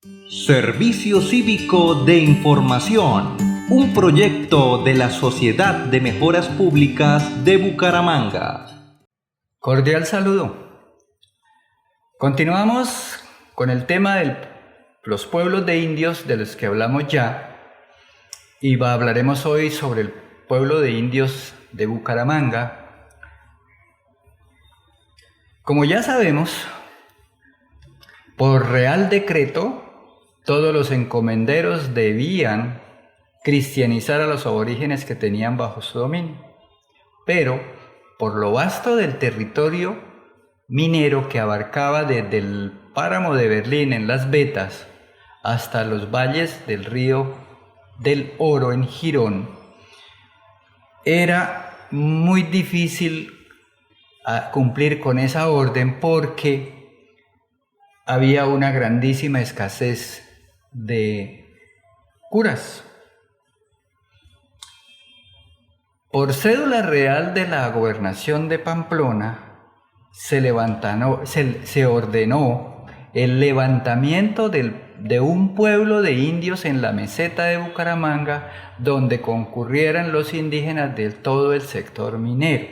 Servicio Cívico de Información, un proyecto de la Sociedad de Mejoras Públicas de Bucaramanga. Cordial saludo. Continuamos con el tema de los pueblos de indios de los que hablamos ya y hablaremos hoy sobre el pueblo de indios de Bucaramanga. Como ya sabemos, por Real Decreto, todos los encomenderos debían cristianizar a los aborígenes que tenían bajo su dominio. Pero, por lo vasto del territorio minero que abarcaba desde el páramo de Berlín en Las Vetas hasta los valles del río del Oro en Girón, era muy difícil cumplir con esa orden porque había una grandísima escasez de curas. Por cédula real de la gobernación de Pamplona se ordenó el levantamiento de un pueblo de indios en la meseta de Bucaramanga donde concurrieran los indígenas de todo el sector minero.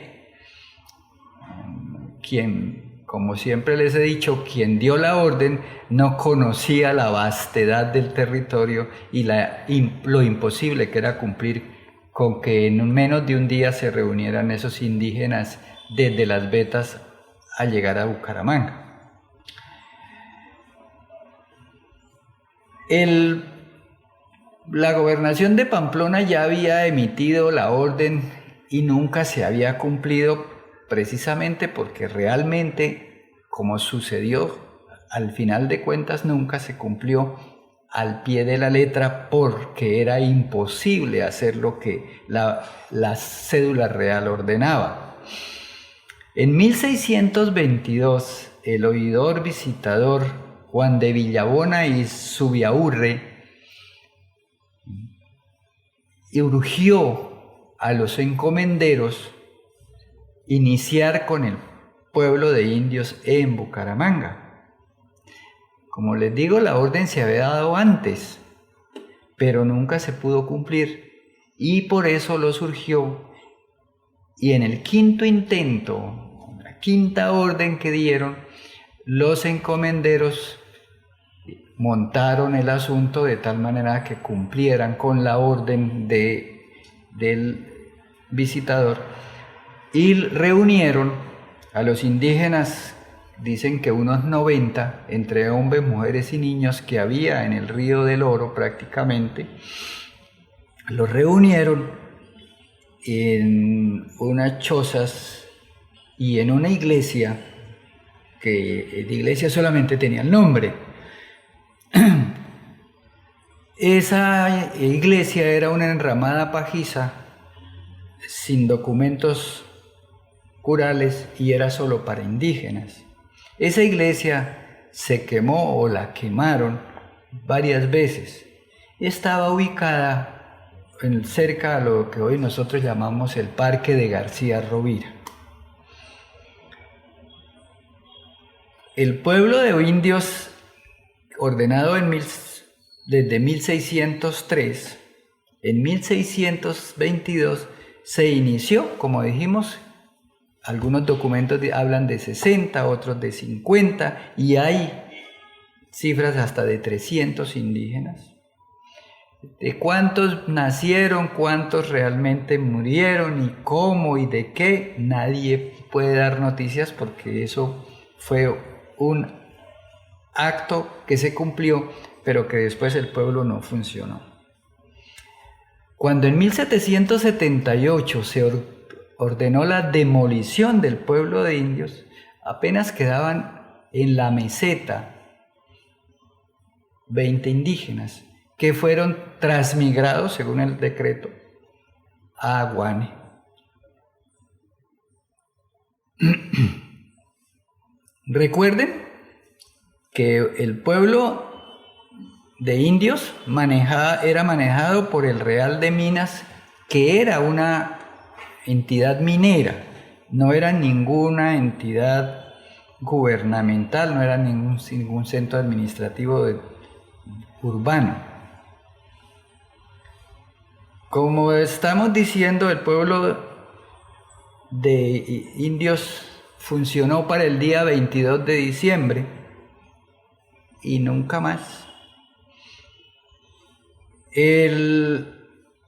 Como siempre les he dicho, quien dio la orden no conocía la vastedad del territorio y lo imposible que era cumplir con que en menos de un día se reunieran esos indígenas desde Las Vetas a llegar a Bucaramanga. La gobernación de Pamplona ya había emitido la orden y nunca se había cumplido, precisamente porque realmente, como sucedió, al final de cuentas nunca se cumplió al pie de la letra porque era imposible hacer lo que la cédula real ordenaba. En 1622, el oidor visitador Juan de Villabona y Zubiaurre urgió a los encomenderos iniciar con el pueblo de indios en Bucaramanga. Como les digo, la orden se había dado antes, pero nunca se pudo cumplir y por eso lo surgió. Y en el quinto intento, la quinta orden que dieron, los encomenderos montaron el asunto de tal manera que cumplieran con la orden del visitador y reunieron a los indígenas, dicen que unos 90, entre hombres, mujeres y niños que había en el río del Oro prácticamente, los reunieron en unas chozas y en una iglesia, que de iglesia solamente tenía el nombre. Esa iglesia era una enramada pajiza sin documentos curales y era solo para indígenas. Esa iglesia se quemó o la quemaron varias veces. Estaba ubicada cerca a lo que hoy nosotros llamamos el Parque de García Rovira. El pueblo de indios, ordenado desde 1603, en 1622 se inició, como dijimos. Algunos documentos hablan de 60, otros de 50, y hay cifras hasta de 300 indígenas. De cuántos nacieron, cuántos realmente murieron, y cómo y de qué, nadie puede dar noticias porque eso fue un acto que se cumplió, pero que después el pueblo no funcionó. Cuando en 1778 se ordenó la demolición del pueblo de indios, apenas quedaban en la meseta 20 indígenas que fueron transmigrados, según el decreto, a Aguane. Recuerden que el pueblo de indios era manejado por el Real de Minas, que era una entidad minera, no era ninguna entidad gubernamental, no era ningún centro administrativo urbano. Como estamos diciendo, el pueblo de indios funcionó para el día 22 de diciembre y nunca más.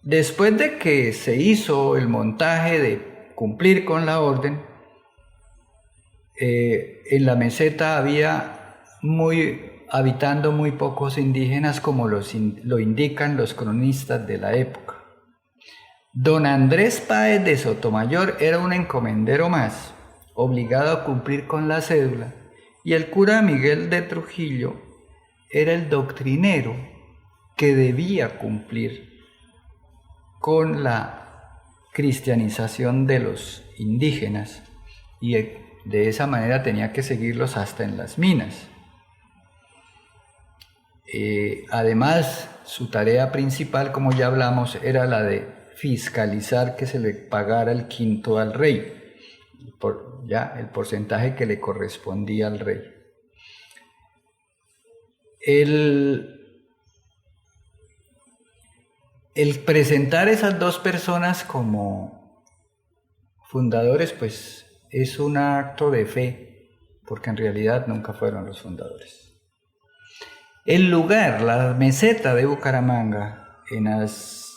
Después de que se hizo el montaje de cumplir con la orden, en la meseta había habitando muy pocos indígenas, como lo indican los cronistas de la época. Don Andrés Páez de Sotomayor era un encomendero más, obligado a cumplir con la cédula, y el cura Miguel de Trujillo era el doctrinero que debía cumplir con la cristianización de los indígenas, y de esa manera tenía que seguirlos hasta en las minas. Además, su tarea principal, como ya hablamos, era la de fiscalizar que se le pagara el quinto al rey, el porcentaje que le correspondía al rey. El presentar esas dos personas como fundadores, pues es un acto de fe, porque en realidad nunca fueron los fundadores. El lugar, la meseta de Bucaramanga, en las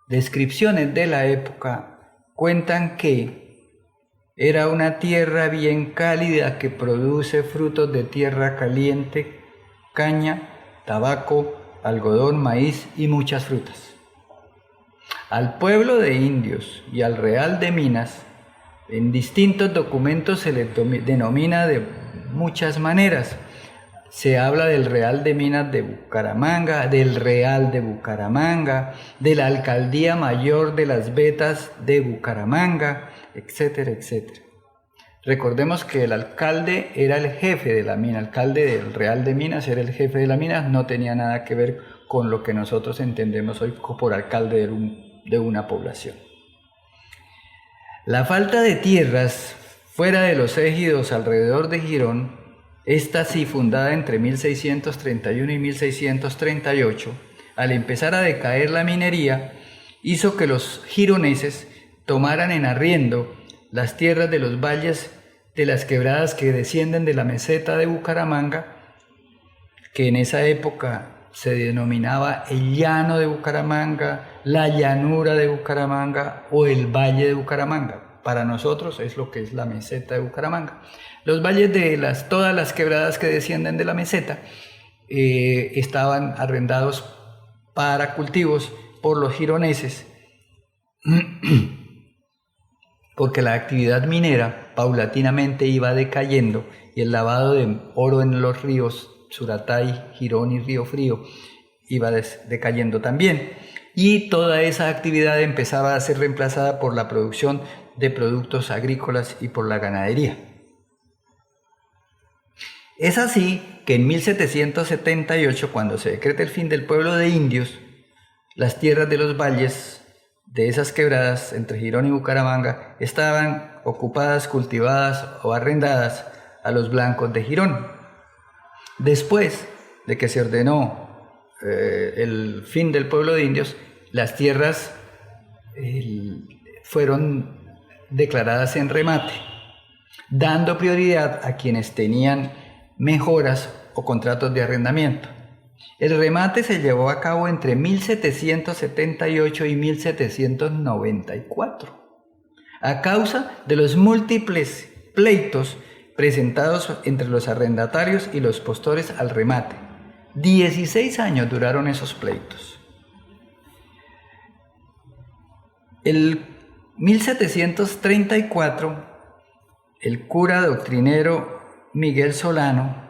descripciones de la época cuentan que era una tierra bien cálida que produce frutos de tierra caliente, caña, tabaco, algodón, maíz y muchas frutas. Al pueblo de indios y al Real de Minas, en distintos documentos se le denomina de muchas maneras. Se habla del Real de Minas de Bucaramanga, del Real de Bucaramanga, de la Alcaldía Mayor de las Vetas de Bucaramanga, etcétera, etcétera. Recordemos que el alcalde era el jefe de la mina, el alcalde del Real de Minas era el jefe de la mina, no tenía nada que ver con lo que nosotros entendemos hoy por alcalde de una población. La falta de tierras fuera de los ejidos alrededor de Girón, esta sí fundada entre 1631 y 1638, al empezar a decaer la minería, hizo que los gironeses tomaran en arriendo las tierras de los valles de las quebradas que descienden de la meseta de Bucaramanga, que en esa época se denominaba el llano de Bucaramanga, la llanura de Bucaramanga o el valle de Bucaramanga. Para nosotros es lo que es la meseta de Bucaramanga. Los valles de todas las quebradas que descienden de la meseta estaban arrendados para cultivos por los gironeses, porque la actividad minera paulatinamente iba decayendo y el lavado de oro en los ríos Suratay, Girón y Río Frío iba decayendo también. Y toda esa actividad empezaba a ser reemplazada por la producción de productos agrícolas y por la ganadería. Es así que en 1778, cuando se decreta el fin del pueblo de indios, las tierras de los valles de esas quebradas entre Girón y Bucaramanga estaban ocupadas, cultivadas o arrendadas a los blancos de Girón. Después de que se ordenó el fin del pueblo de indios, las tierras fueron declaradas en remate, dando prioridad a quienes tenían mejoras o contratos de arrendamiento. El remate se llevó a cabo entre 1778 y 1794, a causa de los múltiples pleitos presentados entre los arrendatarios y los postores al remate. 16 años duraron esos pleitos. En 1734, el cura doctrinero Miguel Solano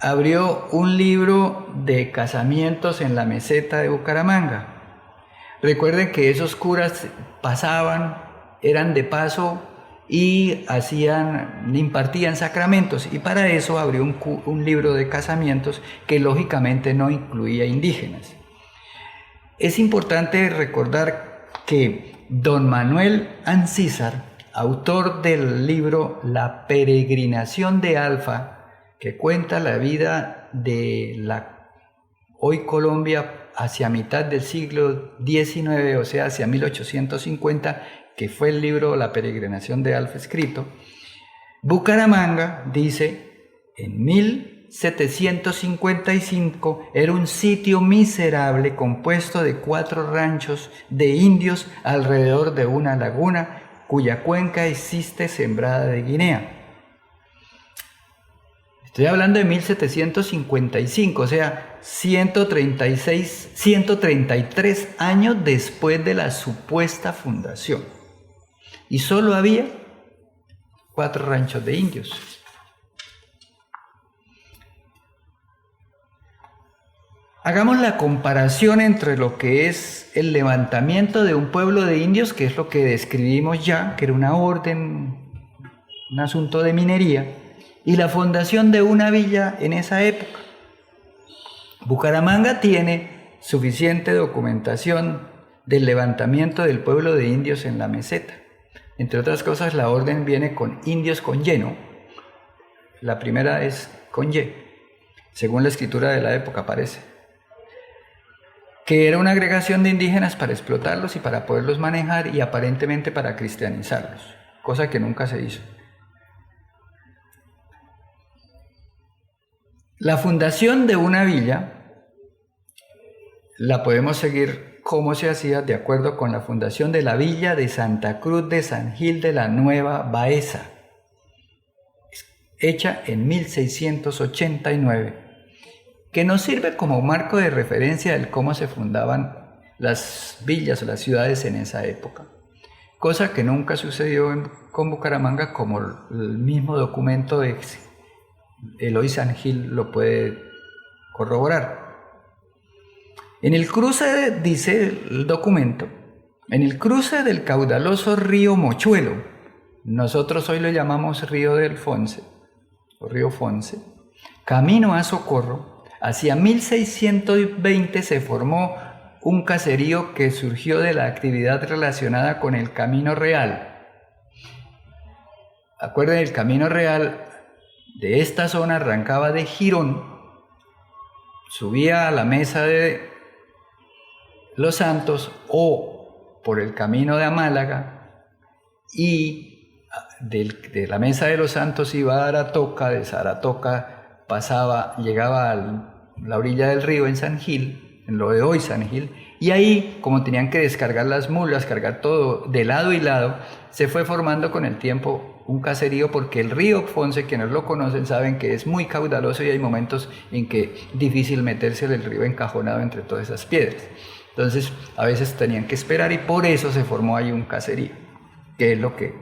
abrió un libro de casamientos en la meseta de Bucaramanga. Recuerden que esos curas pasaban, eran de paso y impartían sacramentos, y para eso abrió un libro de casamientos que lógicamente no incluía indígenas. Es importante recordar que don Manuel Ancísar, autor del libro La peregrinación de Alfa, que cuenta la vida de la hoy Colombia hacia mitad del siglo XIX, o sea, hacia 1850, que fue el libro La peregrinación de Alf escrito. Bucaramanga, dice, en 1755 era un sitio miserable compuesto de 4 ranchos de indios alrededor de una laguna cuya cuenca existe sembrada de guinea. Estoy hablando de 1755, o sea, 133 años después de la supuesta fundación. Y solo había 4 ranchos de indios. Hagamos la comparación entre lo que es el levantamiento de un pueblo de indios, que es lo que describimos ya, que era una orden, un asunto de minería, y la fundación de una villa en esa época. Bucaramanga tiene suficiente documentación del levantamiento del pueblo de indios en la meseta. Entre otras cosas, la orden viene con indios con Y, ¿no? La primera es con Y, según la escritura de la época parece, que era una agregación de indígenas para explotarlos y para poderlos manejar y aparentemente para cristianizarlos, cosa que nunca se hizo. La fundación de una villa la podemos seguir cómo se hacía de acuerdo con la fundación de la villa de Santa Cruz de San Gil de la Nueva Baeza, hecha en 1689, que nos sirve como marco de referencia de cómo se fundaban las villas o las ciudades en esa época, cosa que nunca sucedió con Bucaramanga, como el mismo documento de Eloy San Gil lo puede corroborar. En el cruce, dice el documento, en el cruce del caudaloso río Mochuelo, nosotros hoy lo llamamos río del Fonce, o río Fonce, camino a Socorro, hacia 1620 se formó un caserío que surgió de la actividad relacionada con el Camino Real. Acuérdense, el Camino Real de esta zona arrancaba de Girón, subía a la Mesa de los Santos o por el camino de Amálaga, y de la Mesa de los Santos iba a Aratoca, de Saratoca llegaba a la orilla del río en San Gil, en lo de hoy San Gil, y ahí, como tenían que descargar las mulas, cargar todo de lado y lado, se fue formando con el tiempo un caserío, porque el río Fonce, quienes lo conocen saben que es muy caudaloso y hay momentos en que es difícil meterse en el río encajonado entre todas esas piedras. Entonces a veces tenían que esperar y por eso se formó ahí un caserío, que es lo que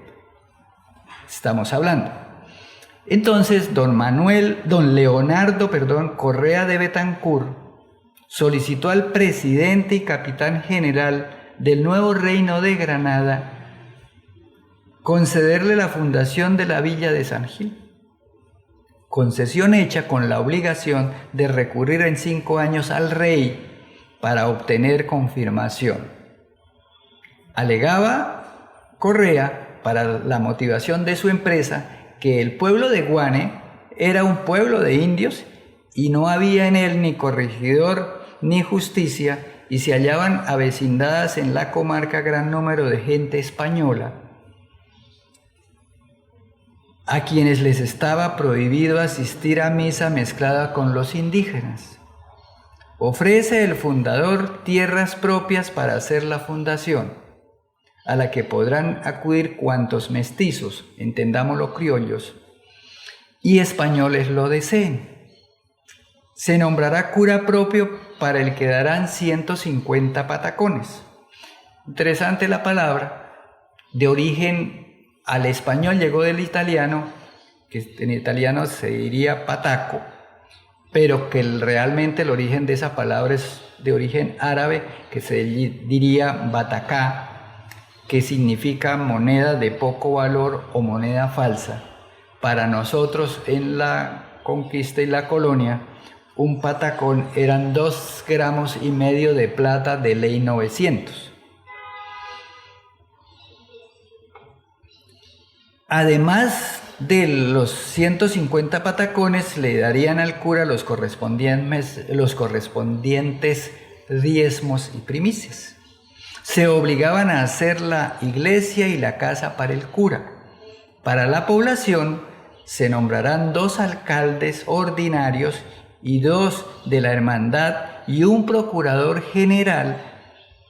estamos hablando. Entonces don Leonardo Correa de Betancur solicitó al presidente y capitán general del nuevo reino de Granada concederle la fundación de la villa de San Gil, concesión hecha con la obligación de recurrir en 5 años al rey para obtener confirmación. Alegaba Correa, para la motivación de su empresa, que el pueblo de Guane era un pueblo de indios y no había en él ni corregidor ni justicia, y se hallaban avecindadas en la comarca gran número de gente española, a quienes les estaba prohibido asistir a misa mezclada con los indígenas. Ofrece el fundador tierras propias para hacer la fundación, a la que podrán acudir cuantos mestizos, entendámoslo criollos, y españoles lo deseen. Se nombrará cura propio para el que darán 150 patacones. Interesante la palabra, de origen al español llegó del italiano, que en italiano se diría pataco, pero que realmente el origen de esa palabra es de origen árabe, que se diría batacá, que significa moneda de poco valor o moneda falsa. Para nosotros en la conquista y la colonia, un patacón eran 2,5 gramos de plata de ley 900. Además de los 150 patacones le darían al cura los correspondientes diezmos y primicias. Se obligaban a hacer la iglesia y la casa para el cura. Para la población se nombrarán 2 alcaldes ordinarios y 2 de la hermandad y un procurador general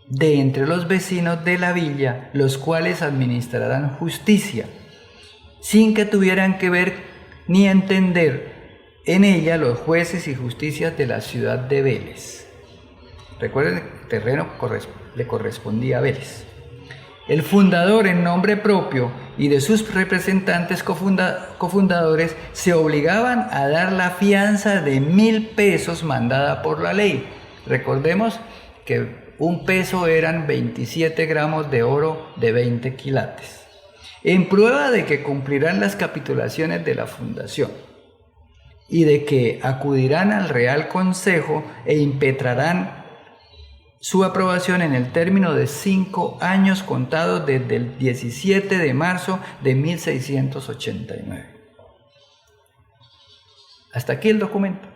de entre los vecinos de la villa, los cuales administrarán justicia, sin que tuvieran que ver ni entender en ella los jueces y justicias de la ciudad de Vélez. Recuerden que el terreno le correspondía a Vélez. El fundador, en nombre propio y de sus representantes cofundadores, se obligaban a dar la fianza de 1,000 pesos mandada por la ley. Recordemos que 1 peso eran 27 gramos de oro de 20 quilates. En prueba de que cumplirán las capitulaciones de la fundación y de que acudirán al Real Consejo e impetrarán su aprobación en el término de 5 años contados desde el 17 de marzo de 1689. Hasta aquí el documento.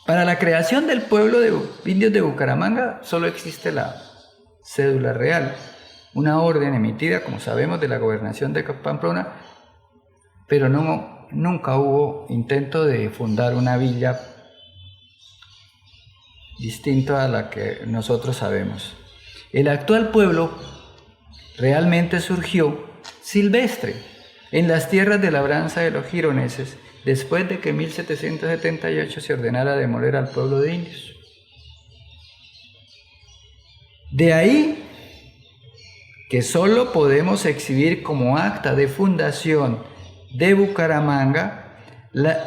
Para la creación del pueblo de indios de Bucaramanga solo existe la cédula real, una orden emitida, como sabemos, de la gobernación de Pamplona, pero nunca hubo intento de fundar una villa distinto a la que nosotros sabemos. El actual pueblo realmente surgió silvestre en las tierras de labranza de los gironeses, después de que en 1778 se ordenara demoler al pueblo de indios. De ahí que solo podemos exhibir como acta de fundación de Bucaramanga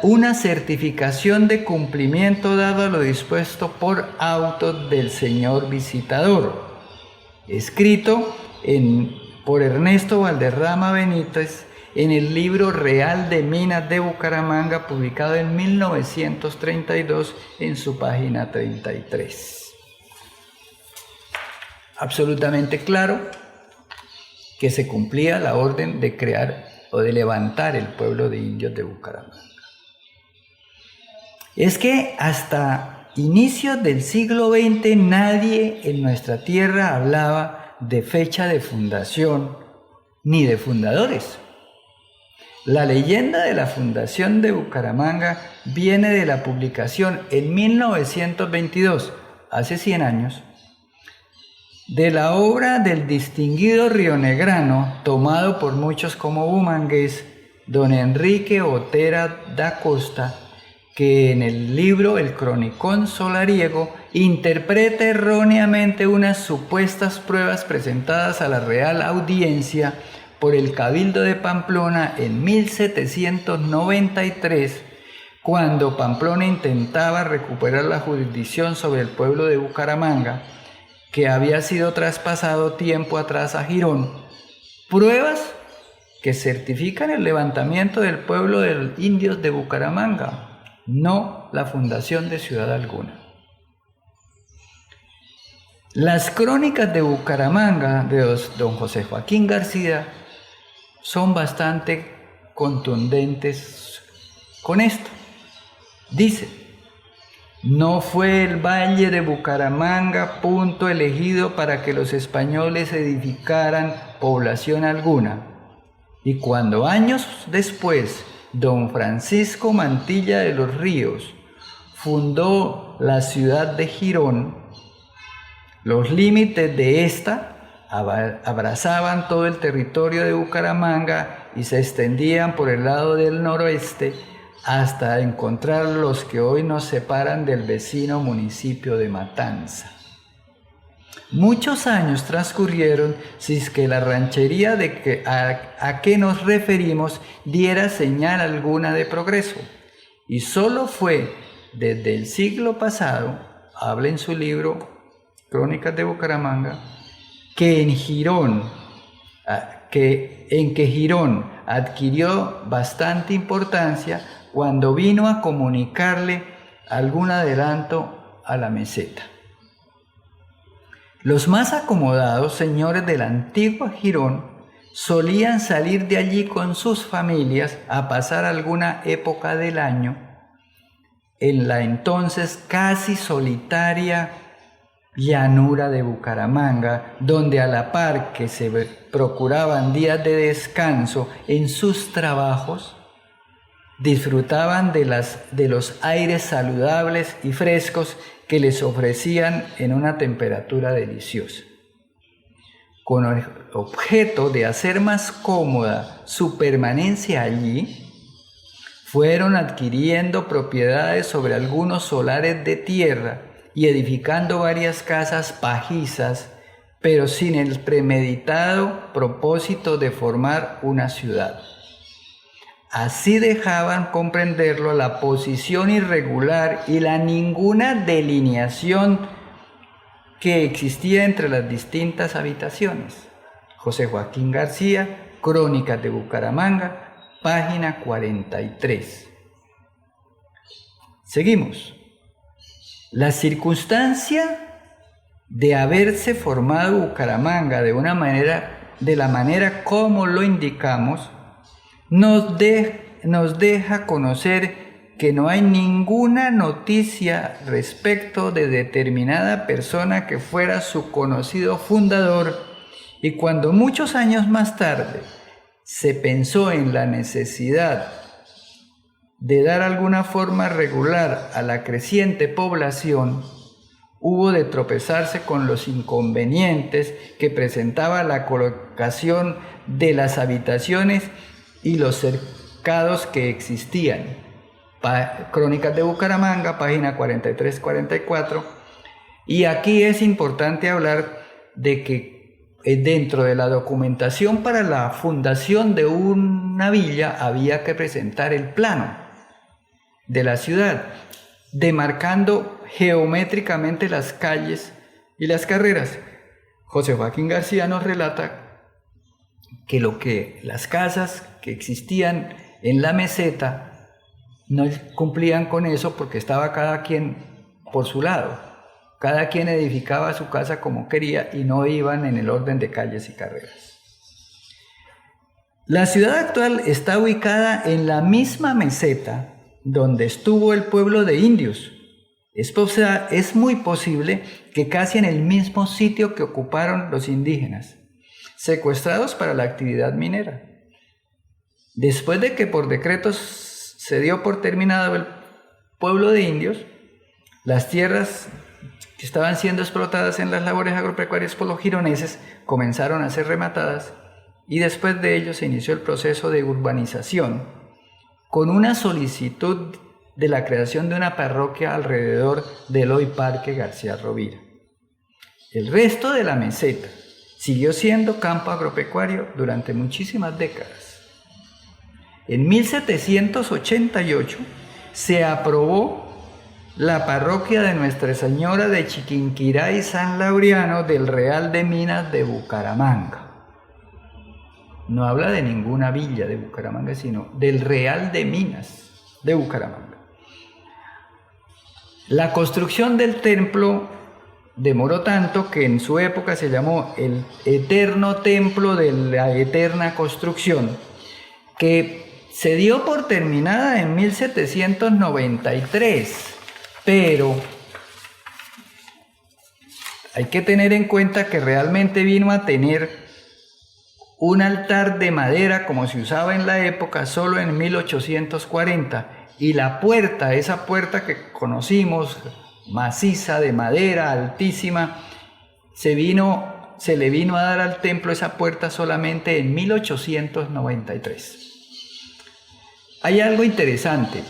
una certificación de cumplimiento dado a lo dispuesto por auto del señor visitador, escrito por Ernesto Valderrama Benítez en el libro Real de Minas de Bucaramanga, publicado en 1932 en su página 33. Absolutamente claro que se cumplía la orden de crear o de levantar el pueblo de indios de Bucaramanga. Es que hasta inicios del siglo XX nadie en nuestra tierra hablaba de fecha de fundación ni de fundadores. La leyenda de la fundación de Bucaramanga viene de la publicación en 1922, hace 100 años, de la obra del distinguido rionegrano, tomado por muchos como bumangués, don Enrique Otera da Costa, que en el libro El Cronicón Solariego interpreta erróneamente unas supuestas pruebas presentadas a la Real Audiencia por el Cabildo de Pamplona en 1793, cuando Pamplona intentaba recuperar la jurisdicción sobre el pueblo de Bucaramanga, que había sido traspasado tiempo atrás a Girón, pruebas que certifican el levantamiento del pueblo de los indios de Bucaramanga, no la fundación de ciudad alguna. Las crónicas de Bucaramanga de don José Joaquín García son bastante contundentes con esto. Dice: no fue el valle de Bucaramanga punto elegido para que los españoles edificaran población alguna. Y cuando años después don Francisco Mantilla de los Ríos fundó la ciudad de Girón, los límites de esta abrazaban todo el territorio de Bucaramanga y se extendían por el lado del noroeste hasta encontrar los que hoy nos separan del vecino municipio de Matanza. Muchos años transcurrieron sin que la ranchería a que nos referimos diera señal alguna de progreso, y solo fue desde el siglo pasado, habla en su libro Crónicas de Bucaramanga, que en que Girón adquirió bastante importancia cuando vino a comunicarle algún adelanto a la meseta. Los más acomodados señores de la antigua Girón solían salir de allí con sus familias a pasar alguna época del año en la entonces casi solitaria llanura de Bucaramanga, donde a la par que se procuraban días de descanso en sus trabajos, disfrutaban de los aires saludables y frescos que les ofrecían en una temperatura deliciosa. Con el objeto de hacer más cómoda su permanencia allí, fueron adquiriendo propiedades sobre algunos solares de tierra y edificando varias casas pajizas, pero sin el premeditado propósito de formar una ciudad. Así dejaban comprenderlo la posición irregular y la ninguna delineación que existía entre las distintas habitaciones. José Joaquín García, Crónicas de Bucaramanga, página 43. Seguimos. La circunstancia de haberse formado Bucaramanga de la manera como lo indicamos, nos deja conocer que no hay ninguna noticia respecto de determinada persona que fuera su conocido fundador, y cuando muchos años más tarde se pensó en la necesidad de dar alguna forma regular a la creciente población, hubo de tropezarse con los inconvenientes que presentaba la colocación de las habitaciones y los cercados que existían. Crónicas de Bucaramanga, página 43-44. Y aquí es importante hablar de que dentro de la documentación para la fundación de una villa había que presentar el plano de la ciudad, demarcando geométricamente las calles y las carreras. José Joaquín García nos relata que las casas que existían en la meseta no cumplían con eso porque estaba cada quien por su lado. Cada quien edificaba su casa como quería y no iban en el orden de calles y carreras. La ciudad actual está ubicada en la misma meseta donde estuvo el pueblo de indios. Es muy posible que casi en el mismo sitio que ocuparon los indígenas, secuestrados para la actividad minera. Después de que por decretos se dio por terminado el pueblo de indios, las tierras que estaban siendo explotadas en las labores agropecuarias por los gironeses comenzaron a ser rematadas, y después de ello se inició el proceso de urbanización con una solicitud de la creación de una parroquia alrededor del hoy Parque García Rovira. El resto de la meseta siguió siendo campo agropecuario durante muchísimas décadas. En 1788 se aprobó la parroquia de Nuestra Señora de Chiquinquirá y San Laureano del Real de Minas de Bucaramanga. No habla de ninguna villa de Bucaramanga, sino del Real de Minas de Bucaramanga. La construcción del templo demoró tanto que en su época se llamó el Eterno Templo de la Eterna Construcción, que se dio por terminada en 1793, pero hay que tener en cuenta que realmente vino a tener un altar de madera como se usaba en la época solo en 1840, y la puerta, esa puerta que conocimos, maciza de madera, altísima, se le vino a dar al templo esa puerta solamente en 1893. Hay algo interesante.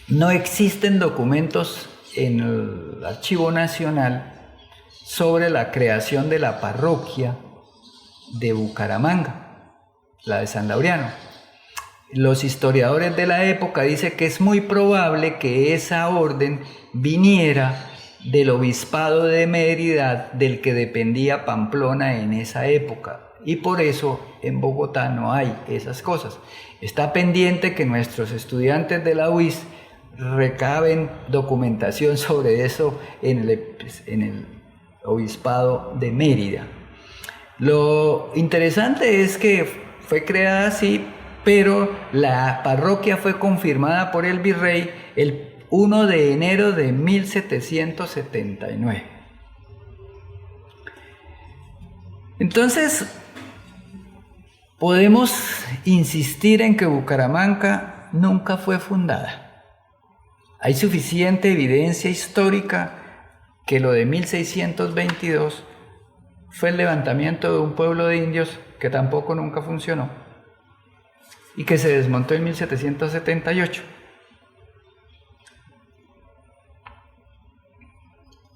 No existen documentos en el Archivo Nacional sobre la creación de la parroquia de Bucaramanga, la de San Laureano. Los historiadores de la época dicen que es muy probable que esa orden viniera del obispado de Mérida, del que dependía Pamplona en esa época, y por eso en Bogotá no hay esas cosas. Está pendiente que nuestros estudiantes de la UIS recaben documentación sobre eso en el obispado de Mérida. Lo interesante es que fue creada así, pero la parroquia fue confirmada por el virrey el 1 de enero de 1779. Entonces, podemos insistir en que Bucaramanga nunca fue fundada. Hay suficiente evidencia histórica que lo de 1622 fue el levantamiento de un pueblo de indios que tampoco nunca funcionó y que se desmontó en 1778.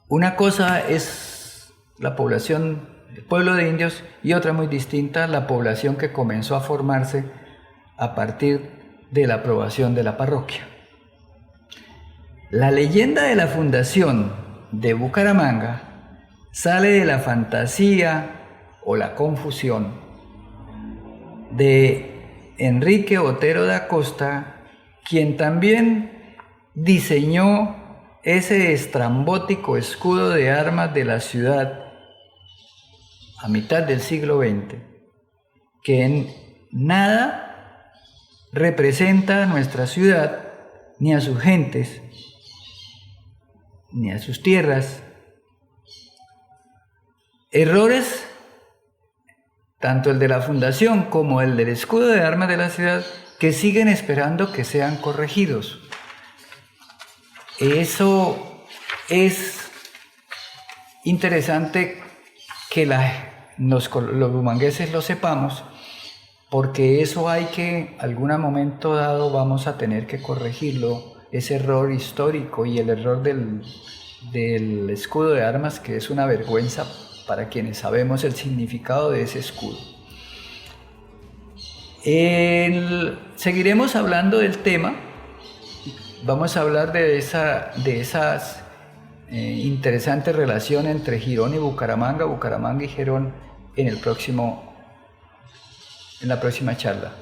Una cosa es la población, el pueblo de indios, y otra muy distinta, la población que comenzó a formarse a partir de la aprobación de la parroquia. La leyenda de la fundación de Bucaramanga sale de la fantasía o la confusión de Enrique Otero da Costa, quien también diseñó ese estrambótico escudo de armas de la ciudad a mitad del siglo XX, que en nada representa a nuestra ciudad, ni a sus gentes, ni a sus tierras. Errores, tanto el de la fundación como el del escudo de armas de la ciudad, que siguen esperando que sean corregidos. Eso es interesante que los bumangueses lo sepamos, porque eso hay que, algún momento dado, vamos a tener que corregirlo, ese error histórico y el error del escudo de armas, que es una vergüenza para quienes sabemos el significado de ese escudo. Seguiremos hablando del tema. Vamos a hablar de esa interesante relación entre Girón y Bucaramanga, Bucaramanga y Girón en la próxima charla.